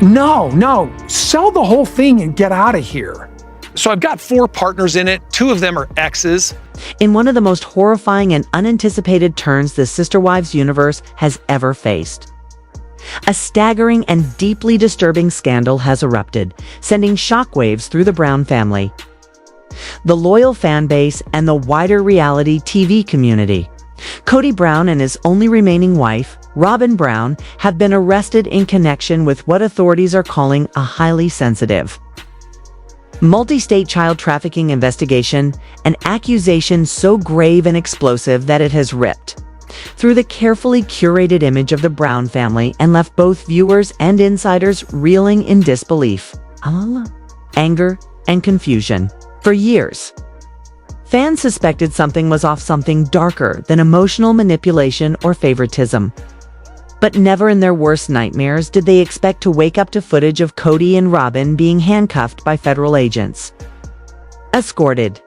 No, sell the whole thing and get out of here. So I've got 4 partners in it. 2 of them are exes. In one of the most horrifying and unanticipated turns the Sister Wives universe has ever faced. A staggering and deeply disturbing scandal has erupted, sending shockwaves through the Brown family, the loyal fan base, and the wider reality TV community. Kody Brown and his only remaining wife, Robyn Brown, have been arrested in connection with what authorities are calling a highly sensitive multi-state child trafficking investigation, an accusation so grave and explosive that it has ripped through the carefully curated image of the Brown family and left both viewers and insiders reeling in disbelief, anger, and confusion. For years, fans suspected something was off, something darker than emotional manipulation or favoritism. But never in their worst nightmares did they expect to wake up to footage of Kody and Robyn being handcuffed by federal agents, escorted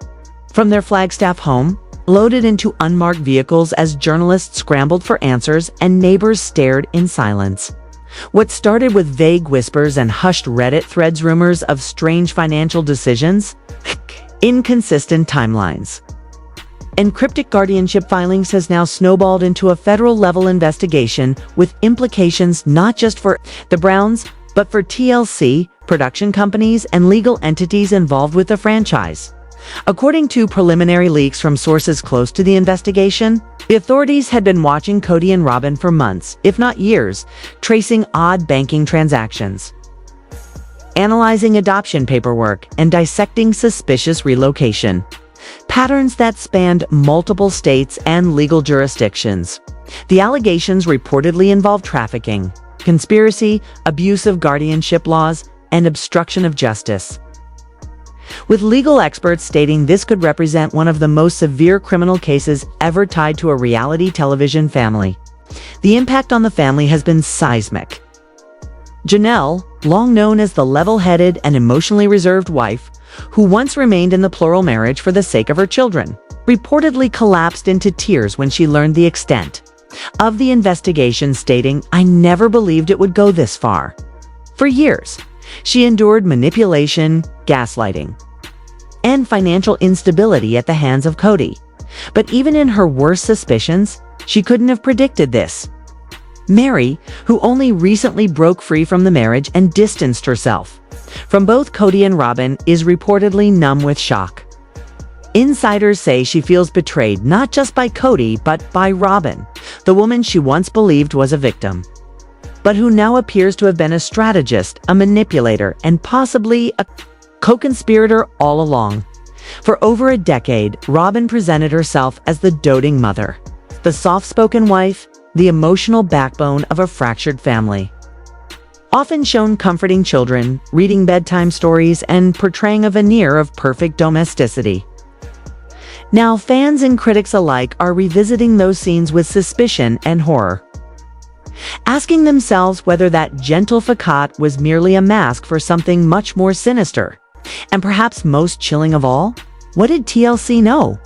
from their Flagstaff home, loaded into unmarked vehicles as journalists scrambled for answers and neighbors stared in silence. What started with vague whispers and hushed Reddit threads, rumors of strange financial decisions, inconsistent timelines, and cryptic guardianship filings has now snowballed into a federal-level investigation with implications not just for the Browns, but for TLC, production companies, and legal entities involved with the franchise. According to preliminary leaks from sources close to the investigation, the authorities had been watching Kody and Robyn for months, if not years, tracing odd banking transactions, analyzing adoption paperwork, and dissecting suspicious relocation patterns that spanned multiple states and legal jurisdictions. The allegations reportedly involved trafficking, conspiracy, abuse of guardianship laws, and obstruction of justice, with legal experts stating this could represent one of the most severe criminal cases ever tied to a reality television family. The impact on the family has been seismic. Janelle, long known as the level-headed and emotionally reserved wife, who once remained in the plural marriage for the sake of her children, reportedly collapsed into tears when she learned the extent of the investigation, stating, "I never believed it would go this far." For years, she endured manipulation, gaslighting, and financial instability at the hands of Kody. But even in her worst suspicions, she couldn't have predicted this. Meri, who only recently broke free from the marriage and distanced herself from both Kody and Robyn, is reportedly numb with shock. Insiders say she feels betrayed not just by Kody but by Robyn, the woman she once believed was a victim, but who now appears to have been a strategist, a manipulator, and possibly a co-conspirator all along. For over a decade, Robyn presented herself as the doting mother, the soft-spoken wife, the emotional backbone of a fractured family, often shown comforting children, reading bedtime stories, and portraying a veneer of perfect domesticity. Now, fans and critics alike are revisiting those scenes with suspicion and horror, asking themselves whether that gentle facade was merely a mask for something much more sinister. And perhaps most chilling of all, what did TLC know?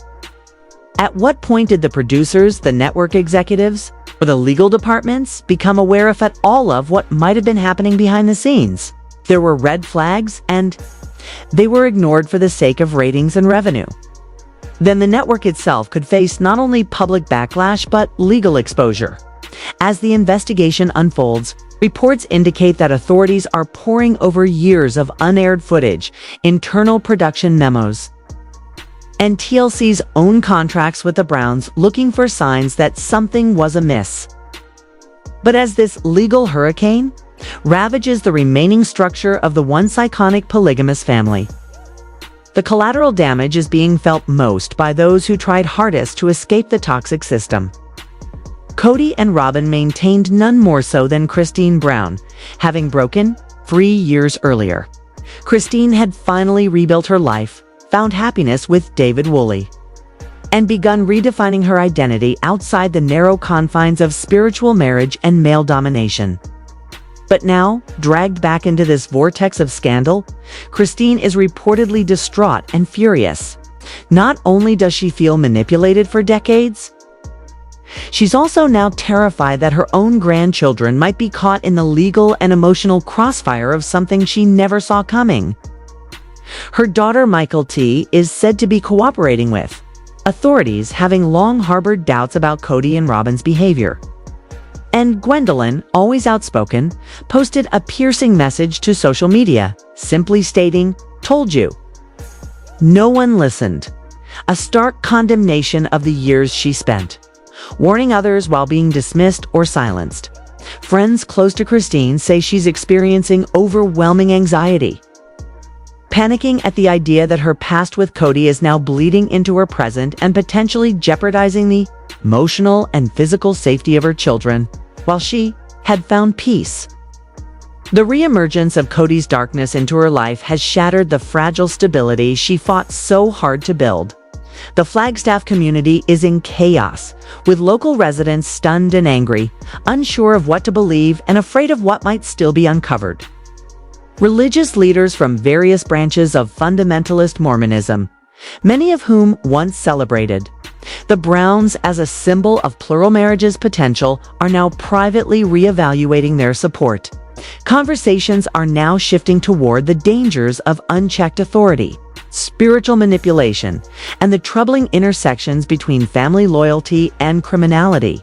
At what point did the producers, the network executives, or the legal departments become aware, if at all, of what might have been happening behind the scenes? There were red flags, and they were ignored for the sake of ratings and revenue. Then the network itself could face not only public backlash but legal exposure. As the investigation unfolds, reports indicate that authorities are poring over years of unaired footage, internal production memos, and TLC's own contracts with the Browns, looking for signs that something was amiss. But as this legal hurricane ravages the remaining structure of the once iconic polygamous family, the collateral damage is being felt most by those who tried hardest to escape the toxic system. Kody and Robyn maintained none more so than Christine Brown, having broken free years earlier. Christine had finally rebuilt her life, found happiness with David Woolley, and begun redefining her identity outside the narrow confines of spiritual marriage and male domination. But now, dragged back into this vortex of scandal, Christine is reportedly distraught and furious. Not only does she feel manipulated for decades, She's also now terrified that her own grandchildren might be caught in the legal and emotional crossfire of something she never saw coming. Her daughter Michael T. is said to be cooperating with authorities, having long harbored doubts about Kody and Robyn's behavior. And Gwendolyn, always outspoken, posted a piercing message to social media, simply stating, "Told you." No one listened. A stark condemnation of the years she spent, warning others while being dismissed or silenced. Friends close to Christine say she's experiencing overwhelming anxiety, panicking at the idea that her past with Kody is now bleeding into her present and potentially jeopardizing the emotional and physical safety of her children, while she had found peace. The reemergence of Kody's darkness into her life has shattered the fragile stability she fought so hard to build. The Flagstaff community is in chaos, with local residents stunned and angry, unsure of what to believe and afraid of what might still be uncovered. Religious leaders from various branches of fundamentalist Mormonism, many of whom once celebrated the Browns as a symbol of plural marriage's potential, are now privately reevaluating their support. Conversations are now shifting toward the dangers of unchecked authority, spiritual manipulation, and the troubling intersections between family loyalty and criminality.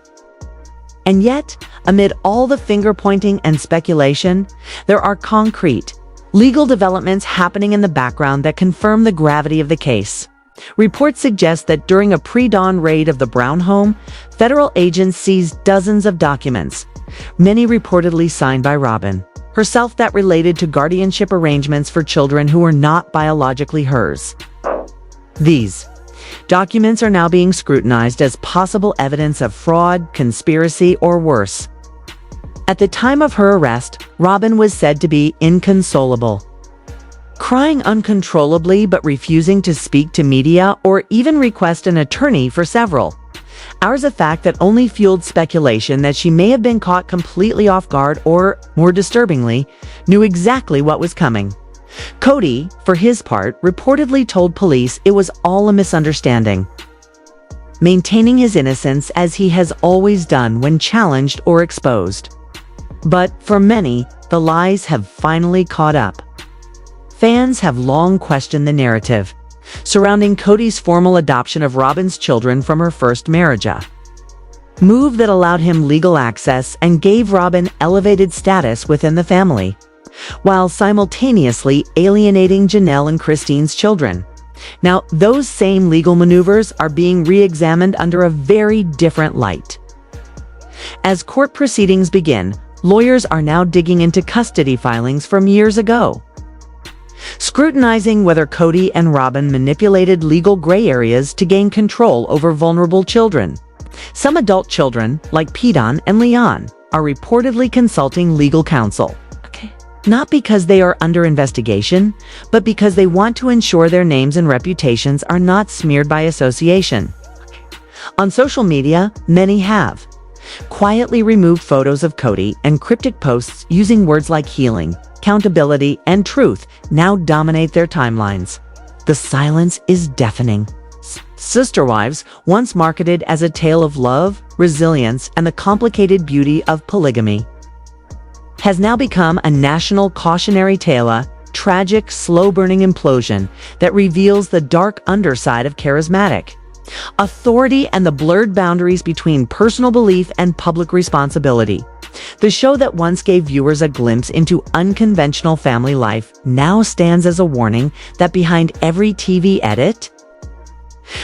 And yet, amid all the finger-pointing and speculation, there are concrete, legal developments happening in the background that confirm the gravity of the case. Reports suggest that during a pre-dawn raid of the Brown home, federal agents seized dozens of documents, many reportedly signed by Robyn herself, that related to guardianship arrangements for children who were not biologically hers. These documents are now being scrutinized as possible evidence of fraud, conspiracy, or worse. At the time of her arrest, Robyn was said to be inconsolable, crying uncontrollably but refusing to speak to media or even request an attorney for several hours, a fact that only fueled speculation that she may have been caught completely off guard or, more disturbingly, knew exactly what was coming. Kody, for his part, reportedly told police it was all a misunderstanding, maintaining his innocence as he has always done when challenged or exposed. But for many, the lies have finally caught up. Fans have long questioned the narrative surrounding Kody's formal adoption of Robyn's children from her first marriage, a move that allowed him legal access and gave Robyn elevated status within the family, while simultaneously alienating Janelle and Christine's children. Now, those same legal maneuvers are being re-examined under a very different light. As court proceedings begin, lawyers are now digging into custody filings from years ago, scrutinizing whether Kody and Robyn manipulated legal gray areas to gain control over vulnerable children. Some adult children, like Pedon and Leon, are reportedly consulting legal counsel. Not because they are under investigation, but because they want to ensure their names and reputations are not smeared by association. On social media, many have quietly removed photos of Kody, and cryptic posts using words like healing, accountability, and truth now dominate their timelines. The silence is deafening. Sister Wives, once marketed as a tale of love, resilience, and the complicated beauty of polygamy, has now become a national cautionary tale, a tragic, slow-burning implosion that reveals the dark underside of charismatic authority and the blurred boundaries between personal belief and public responsibility. The show that once gave viewers a glimpse into unconventional family life now stands as a warning that behind every TV edit,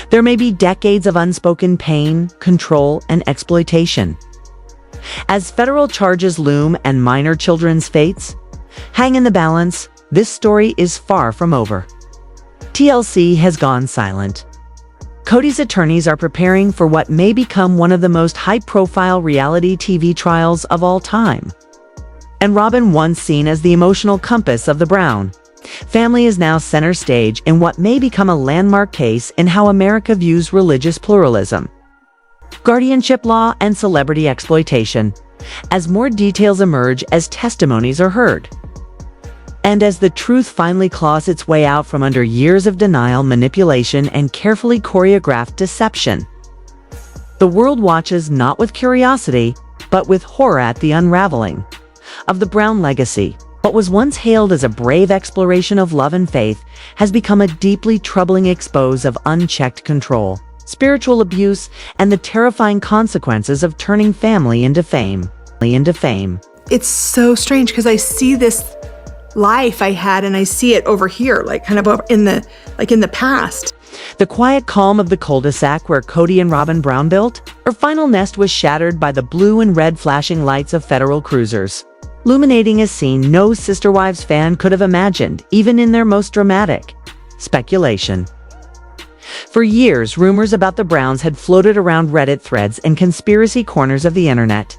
there may be decades of unspoken pain, control, and exploitation. As federal charges loom and minor children's fates hang in the balance, this story is far from over. TLC has gone silent. Kody's attorneys are preparing for what may become one of the most high-profile reality TV trials of all time. And Robyn, once seen as the emotional compass of the Brown family, is now center stage in what may become a landmark case in how America views religious pluralism, guardianship law, and celebrity exploitation, as more details emerge, as testimonies are heard, and as the truth finally claws its way out from under years of denial, manipulation, and carefully choreographed deception. The world watches not with curiosity, but with horror at the unraveling of the Brown legacy. What was once hailed as a brave exploration of love and faith has become a deeply troubling expose of unchecked control, spiritual abuse, and the terrifying consequences of turning family into fame. It's so strange because I see this life I had and I see it over here, like kind of over in the past. The quiet calm of the cul-de-sac where Kody and Robyn Brown built, her final nest was shattered by the blue and red flashing lights of federal cruisers, illuminating a scene no Sister Wives fan could have imagined, even in their most dramatic speculation. For years, rumors about the Browns had floated around Reddit threads and conspiracy corners of the internet,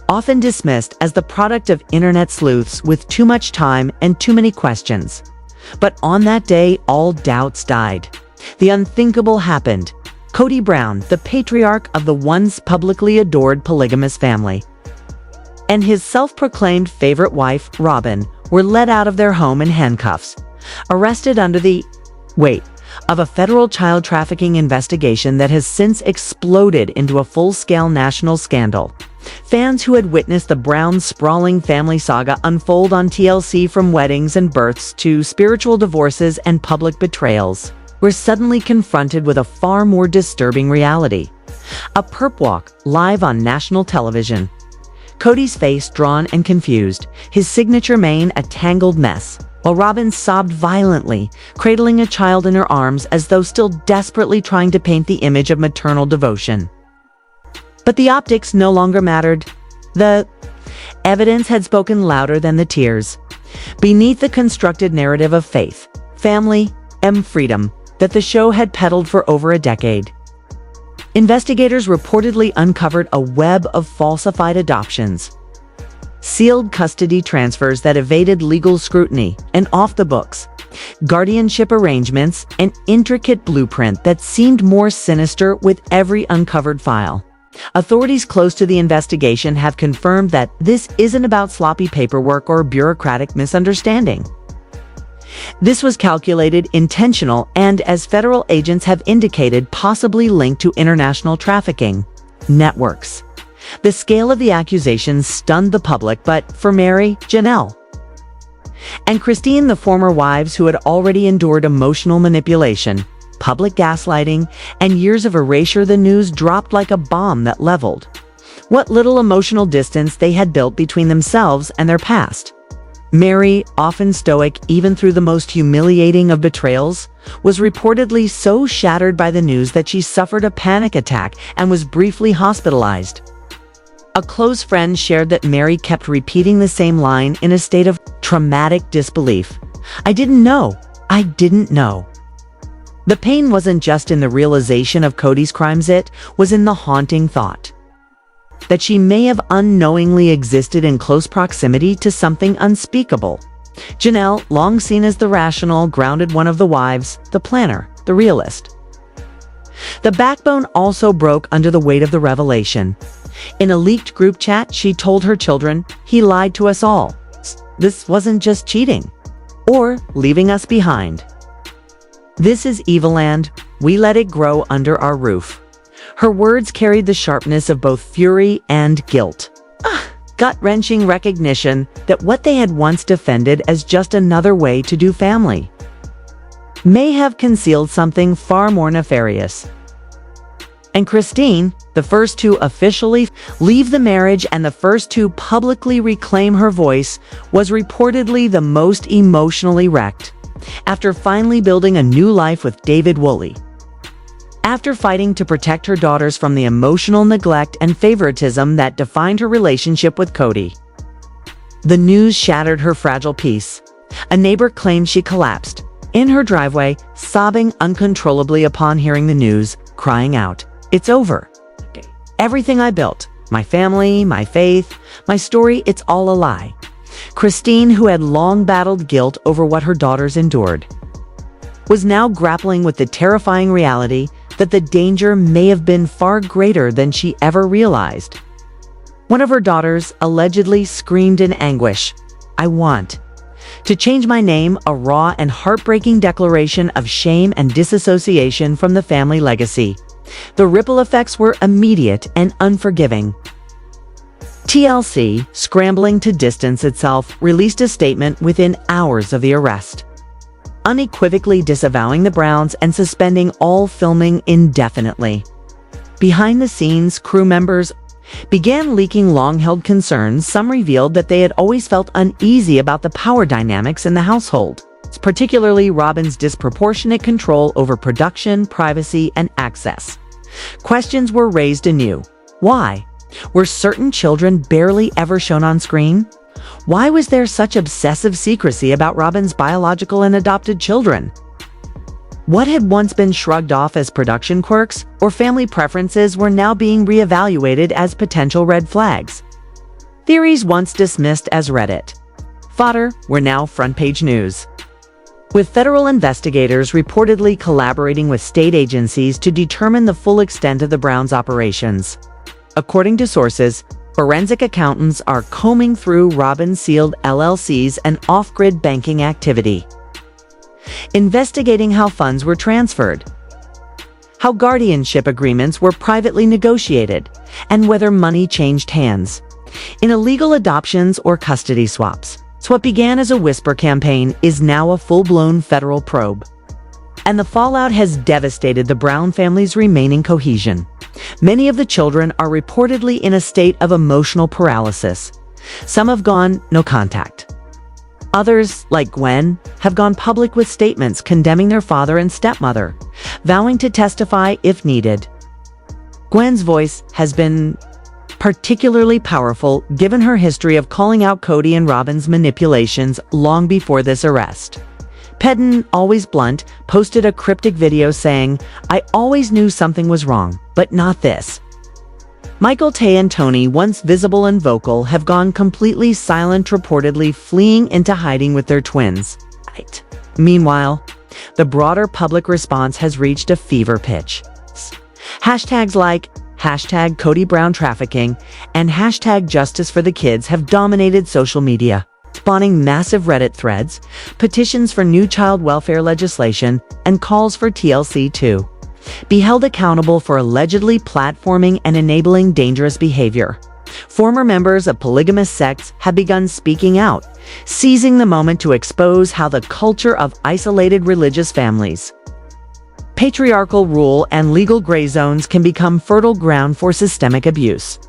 often dismissed as the product of internet sleuths with too much time and too many questions. But on that day, all doubts died. The unthinkable happened. Kody Brown, the patriarch of the once publicly adored polygamous family, and his self-proclaimed favorite wife, Robyn, were led out of their home in handcuffs, arrested under the weight of a federal child trafficking investigation that has since exploded into a full-scale national scandal. Fans who had witnessed the Browns' sprawling family saga unfold on TLC, from weddings and births to spiritual divorces and public betrayals, were suddenly confronted with a far more disturbing reality. A perp walk live on national television. Kody's face drawn and confused, his signature mane a tangled mess, while Robyn sobbed violently, cradling a child in her arms as though still desperately trying to paint the image of maternal devotion. But the optics no longer mattered. The evidence had spoken louder than the tears. Beneath the constructed narrative of faith, family, and freedom that the show had peddled for over a decade, investigators reportedly uncovered a web of falsified adoptions, sealed custody transfers that evaded legal scrutiny, and off-the-books guardianship arrangements, an intricate blueprint that seemed more sinister with every uncovered file. Authorities close to the investigation have confirmed that this isn't about sloppy paperwork or bureaucratic misunderstanding. This was calculated, intentional, and, as federal agents have indicated, possibly linked to international trafficking networks. The scale of the accusations stunned the public, but for Meri, Janelle, and Christine, the former wives who had already endured emotional manipulation, public gaslighting, and years of erasure, the news dropped like a bomb that leveled what little emotional distance they had built between themselves and their past. Meri, often stoic even through the most humiliating of betrayals, was reportedly so shattered by the news that she suffered a panic attack and was briefly hospitalized. A close friend shared that Meri kept repeating the same line in a state of traumatic disbelief. I didn't know. The pain wasn't just in the realization of Kody's crimes, it was in the haunting thought that she may have unknowingly existed in close proximity to something unspeakable. Janelle, long seen as the rational, grounded one of the wives, the planner, the realist. The backbone also broke under the weight of the revelation. In a leaked group chat, she told her children, "He lied to us all. This wasn't just cheating or leaving us behind. This is Eviland. We let it grow under our roof." Her words carried the sharpness of both fury and guilt. Gut-wrenching recognition that what they had once defended as just another way to do family may have concealed something far more nefarious. And Christine, the first to officially leave the marriage and the first to publicly reclaim her voice, was reportedly the most emotionally wrecked. After finally building a new life with David Woolley, after fighting to protect her daughters from the emotional neglect and favoritism that defined her relationship with Kody, the news shattered her fragile peace. A neighbor claimed she collapsed in her driveway, sobbing uncontrollably upon hearing the news, crying out, "It's over. Everything I built, my family, my faith, my story, it's all a lie." Christine, who had long battled guilt over what her daughters endured, was now grappling with the terrifying reality that the danger may have been far greater than she ever realized. One of her daughters allegedly screamed in anguish, "I want to change my name," a raw and heartbreaking declaration of shame and disassociation from the family legacy. The ripple effects were immediate and unforgiving. TLC, scrambling to distance itself, released a statement within hours of the arrest, unequivocally disavowing the Browns and suspending all filming indefinitely. Behind the scenes, crew members began leaking long-held concerns. Some revealed that they had always felt uneasy about the power dynamics in the household, particularly Robyn's disproportionate control over production, privacy, and access. Questions were raised anew. Why? Were certain children barely ever shown on screen? Why was there such obsessive secrecy about Robyn's biological and adopted children? What had once been shrugged off as production quirks or family preferences were now being reevaluated as potential red flags. Theories once dismissed as Reddit fodder were now front-page news, with federal investigators reportedly collaborating with state agencies to determine the full extent of the Browns' operations. According to sources, forensic accountants are combing through Robyn-sealed LLCs and off-grid banking activity, investigating how funds were transferred, how guardianship agreements were privately negotiated, and whether money changed hands in illegal adoptions or custody swaps. So what began as a whisper campaign is now a full-blown federal probe. And the fallout has devastated the Brown family's remaining cohesion. Many of the children are reportedly in a state of emotional paralysis. Some have gone no contact. Others, like Gwen, have gone public with statements condemning their father and stepmother, vowing to testify if needed. Gwen's voice has been particularly powerful given her history of calling out Kody and Robyn's manipulations long before this arrest. Pedden, always blunt, posted a cryptic video saying, "I always knew something was wrong, but not this." Michael, Tay, and Tony, once visible and vocal, have gone completely silent, reportedly fleeing into hiding with their twins. Meanwhile, the broader public response has reached a fever pitch. Hashtags like #Kody Brown trafficking and #Justice for the Kids have dominated social media, spawning massive Reddit threads, petitions for new child welfare legislation, and calls for TLC to be held accountable for allegedly platforming and enabling dangerous behavior. Former members of polygamous sects have begun speaking out, seizing the moment to expose how the culture of isolated religious families, patriarchal rule, and legal gray zones can become fertile ground for systemic abuse.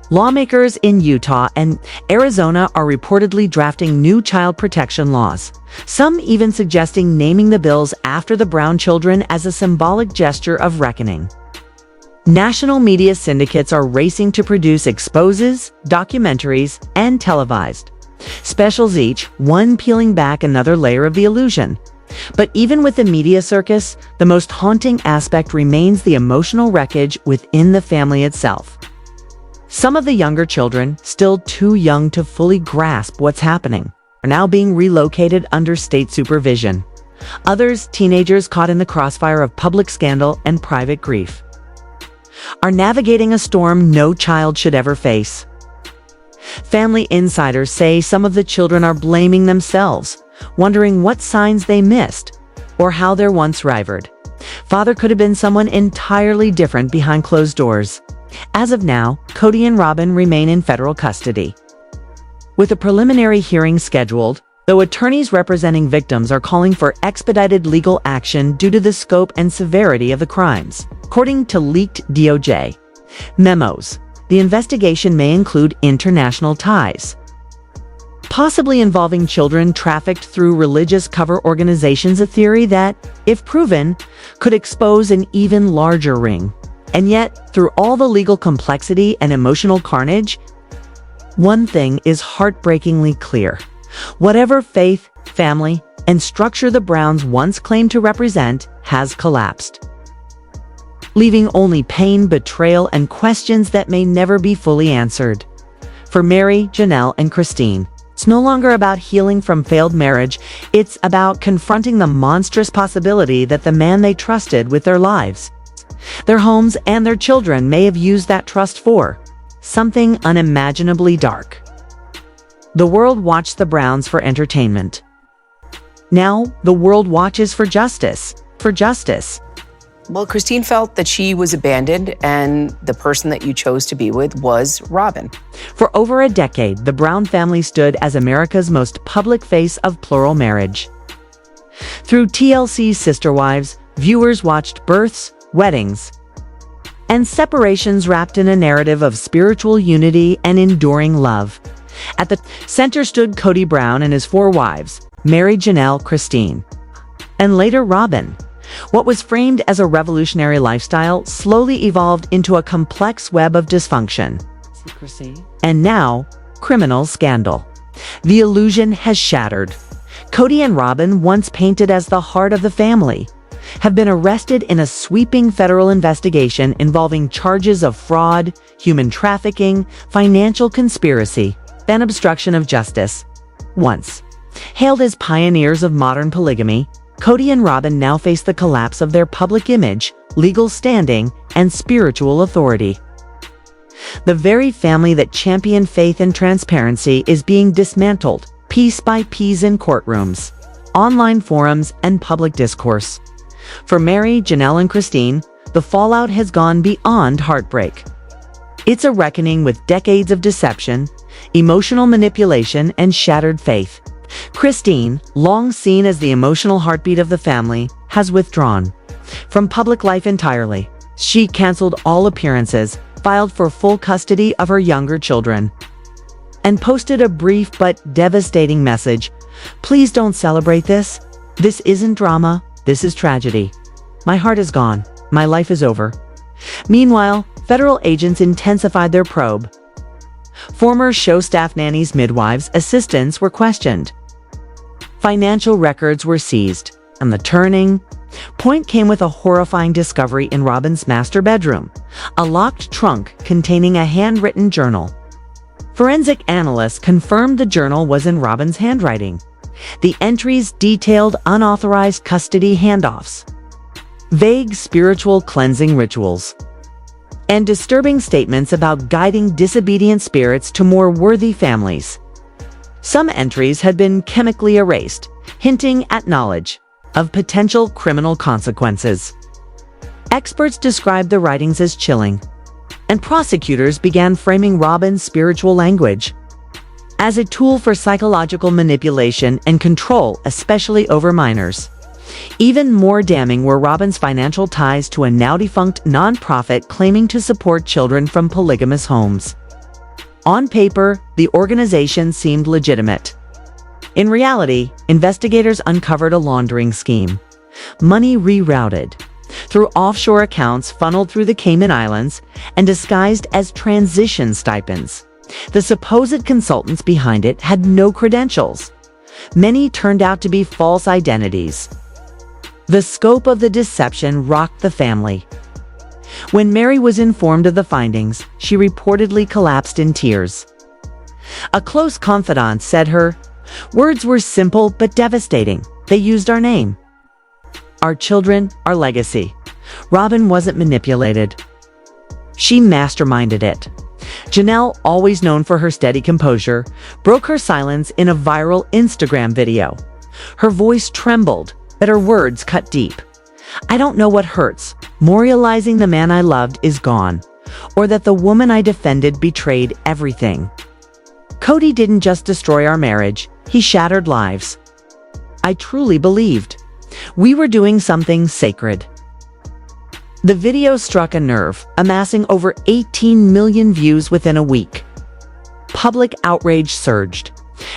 Lawmakers in Utah and Arizona are reportedly drafting new child protection laws, some even suggesting naming the bills after the Brown children as a symbolic gesture of reckoning. National media syndicates are racing to produce exposes, documentaries, and televised specials, each one peeling back another layer of the illusion. But even with the media circus, the most haunting aspect remains the emotional wreckage within the family itself. Some of the younger children, still too young to fully grasp what's happening, are now being relocated under state supervision. Others, teenagers caught in the crossfire of public scandal and private grief, are navigating a storm no child should ever face. Family insiders say some of the children are blaming themselves, wondering what signs they missed or how their once rivaled father could have been someone entirely different behind closed doors. As of now, Kody and Robyn remain in federal custody, with a preliminary hearing scheduled, though attorneys representing victims are calling for expedited legal action due to the scope and severity of the crimes. According to leaked DOJ memos, the investigation may include international ties, possibly involving children trafficked through religious cover organizations, a theory that, if proven, could expose an even larger ring. And yet, through all the legal complexity and emotional carnage, one thing is heartbreakingly clear. Whatever faith, family, and structure the Browns once claimed to represent has collapsed, leaving only pain, betrayal, and questions that may never be fully answered. For Meri, Janelle, and Christine, it's no longer about healing from failed marriage. It's about confronting the monstrous possibility that the man they trusted with their lives, their homes, and their children may have used that trust for something unimaginably dark. The world watched the Browns for entertainment. Now, the world watches for justice. Well, Christine felt that she was abandoned and the person that you chose to be with was Robyn. For over a decade, the Brown family stood as America's most public face of plural marriage. Through TLC's Sister Wives, viewers watched births, weddings, and separations wrapped in a narrative of spiritual unity and enduring love. At the center stood Kody Brown and his 4 wives, Meri, Janelle, Christine, and later Robyn. What was framed as a revolutionary lifestyle slowly evolved into a complex web of dysfunction. Secrecy. And now, criminal scandal. The illusion has shattered. Kody and Robyn, once painted as the heart of the family, have been arrested in a sweeping federal investigation involving charges of fraud, human trafficking, financial conspiracy, and obstruction of justice. Once hailed as pioneers of modern polygamy, Kody and Robyn now face the collapse of their public image, legal standing, and spiritual authority. The very family that championed faith and transparency is being dismantled, piece by piece in courtrooms, online forums, and public discourse. For Meri, Janelle, and Christine, the fallout has gone beyond heartbreak. It's a reckoning with decades of deception, emotional manipulation, and shattered faith. Christine, long seen as the emotional heartbeat of the family, has withdrawn from public life entirely. She canceled all appearances, filed for full custody of her younger children, and posted a brief but devastating message. "Please don't celebrate this. This isn't drama. This is tragedy. My heart is gone. My life is over." Meanwhile, federal agents intensified their probe. Former show staff nannies, midwives, assistants were questioned. Financial records were seized, and the turning point came with a horrifying discovery in Robyn's master bedroom, a locked trunk containing a handwritten journal. Forensic analysts confirmed the journal was in Robyn's handwriting. The entries detailed unauthorized custody handoffs, vague spiritual cleansing rituals, and disturbing statements about guiding disobedient spirits to more worthy families. Some entries had been chemically erased, hinting at knowledge of potential criminal consequences. Experts described the writings as chilling, and prosecutors began framing Robyn's spiritual language as a tool for psychological manipulation and control, especially over minors. Even more damning were Robyn's financial ties to a now-defunct nonprofit claiming to support children from polygamous homes. On paper, the organization seemed legitimate. In reality, investigators uncovered a laundering scheme. Money rerouted through offshore accounts funneled through the Cayman Islands and disguised as transition stipends. The supposed consultants behind it had no credentials. Many turned out to be false identities. The scope of the deception rocked the family. When Meri was informed of the findings, she reportedly collapsed in tears. A close confidant said her words were simple but devastating. "They used our name, our children, our legacy." Robyn wasn't manipulated. She masterminded it. Janelle, always known for her steady composure, broke her silence in a viral Instagram video. Her voice trembled, but her words cut deep. "I don't know what hurts, more realizing the man I loved is gone, or that the woman I defended betrayed everything. Kody didn't just destroy our marriage, he shattered lives. I truly believed we were doing something sacred." The video struck a nerve, amassing over 18 million views within a week. Public outrage surged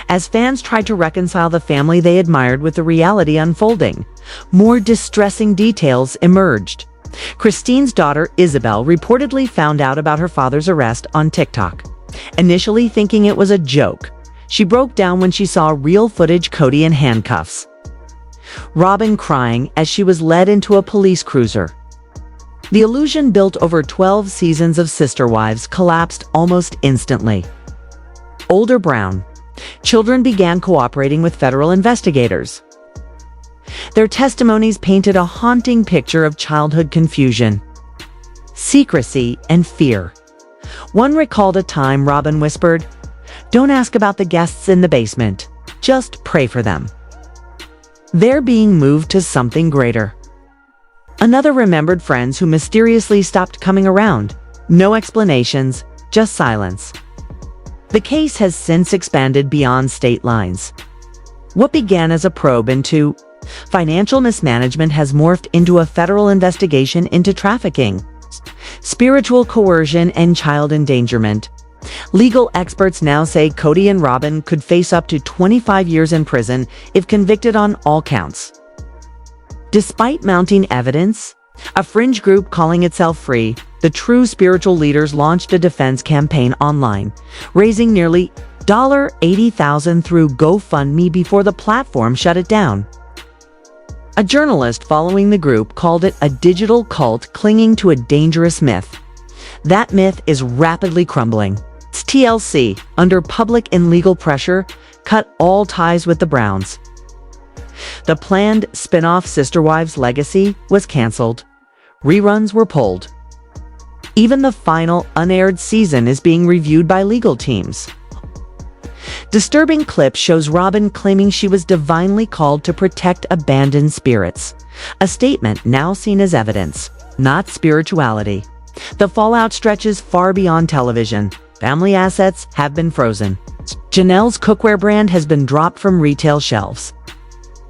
as fans tried to reconcile the family they admired with the reality unfolding. More distressing details emerged. Christine's daughter, Isabel, reportedly found out about her father's arrest on TikTok. Initially thinking it was a joke, she broke down when she saw real footage Kody in handcuffs. Robyn crying as she was led into a police cruiser. The illusion built over 12 seasons of Sister Wives collapsed almost instantly. Older Brown children began cooperating with federal investigators. Their testimonies painted a haunting picture of childhood confusion, secrecy, and fear. One recalled a time Robyn whispered, "Don't ask about the guests in the basement, just pray for them." They're being moved to something greater. Another remembered friends who mysteriously stopped coming around. No explanations, just silence. The case has since expanded beyond state lines. What began as a probe into financial mismanagement has morphed into a federal investigation into trafficking, spiritual coercion, and child endangerment. Legal experts now say Kody and Robyn could face up to 25 years in prison if convicted on all counts. Despite mounting evidence, a fringe group calling itself Free, the True Spiritual Leaders launched a defense campaign online, raising nearly $80,000 through GoFundMe before the platform shut it down. A journalist following the group called it a digital cult clinging to a dangerous myth. That myth is rapidly crumbling. TLC, under public and legal pressure, cut all ties with the Browns. The planned spin-off Sister Wives Legacy was canceled. Reruns were pulled. Even the final unaired season is being reviewed by legal teams. Disturbing clip shows Robyn claiming she was divinely called to protect abandoned spirits. A statement now seen as evidence, not spirituality. The fallout stretches far beyond television. Family assets have been frozen. Janelle's cookware brand has been dropped from retail shelves.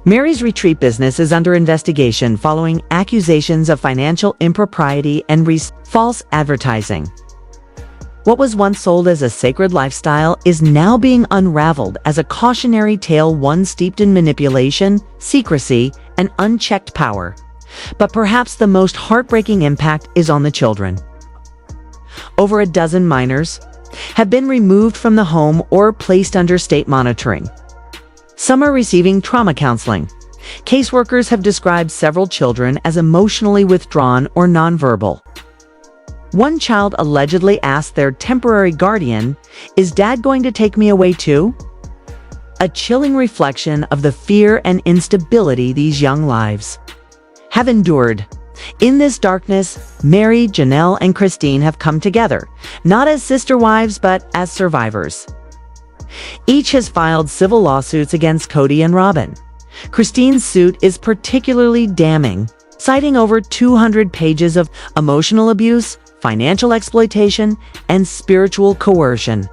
Meri's retreat business is under investigation following accusations of financial impropriety and false advertising. What was once sold as a sacred lifestyle is now being unraveled as a cautionary tale, one steeped in manipulation, secrecy, and unchecked power. But perhaps the most heartbreaking impact is on the children. Over a dozen minors have been removed from the home or placed under state monitoring. Some are receiving trauma counseling. Caseworkers have described several children as emotionally withdrawn or nonverbal. One child allegedly asked their temporary guardian, "Is Dad going to take me away too?" A chilling reflection of the fear and instability these young lives have endured. In this darkness, Meri, Janelle, and Christine have come together, not as sister wives but as survivors. Each has filed civil lawsuits against Kody and Robyn. Christine's suit is particularly damning, citing over 200 pages of emotional abuse, financial exploitation, and spiritual coercion.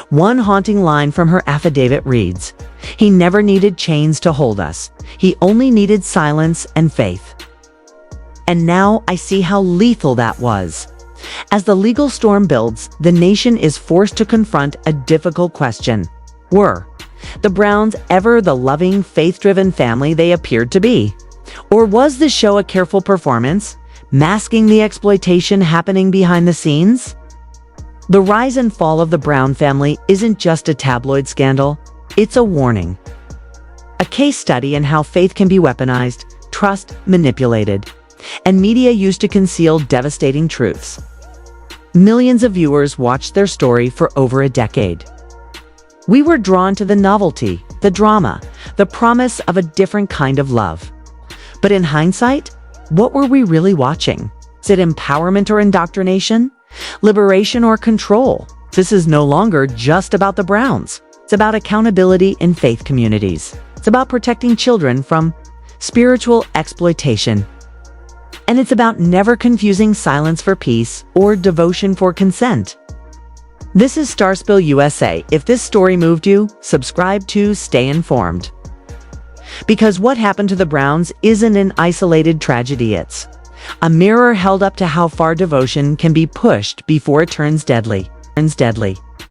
One haunting line from her affidavit reads, "He never needed chains to hold us. He only needed silence and faith." And now I see how lethal that was. As the legal storm builds, the nation is forced to confront a difficult question. Were the Browns ever the loving, faith-driven family they appeared to be? Or was the show a careful performance, masking the exploitation happening behind the scenes? The rise and fall of the Brown family isn't just a tabloid scandal, it's a warning. A case study in how faith can be weaponized, trust manipulated, and media used to conceal devastating truths. Millions of viewers watched their story for over a decade. We were drawn to the novelty, the drama, the promise of a different kind of love. But in hindsight, what were we really watching? Is it empowerment or indoctrination? Liberation or control? This is no longer just about the Browns. It's about accountability in faith communities. It's about protecting children from spiritual exploitation. And it's about never confusing silence for peace or devotion for consent. This is Starspill USA. If this story moved you, subscribe to stay informed. Because what happened to the Browns isn't an isolated tragedy, it's a mirror held up to how far devotion can be pushed before it turns deadly.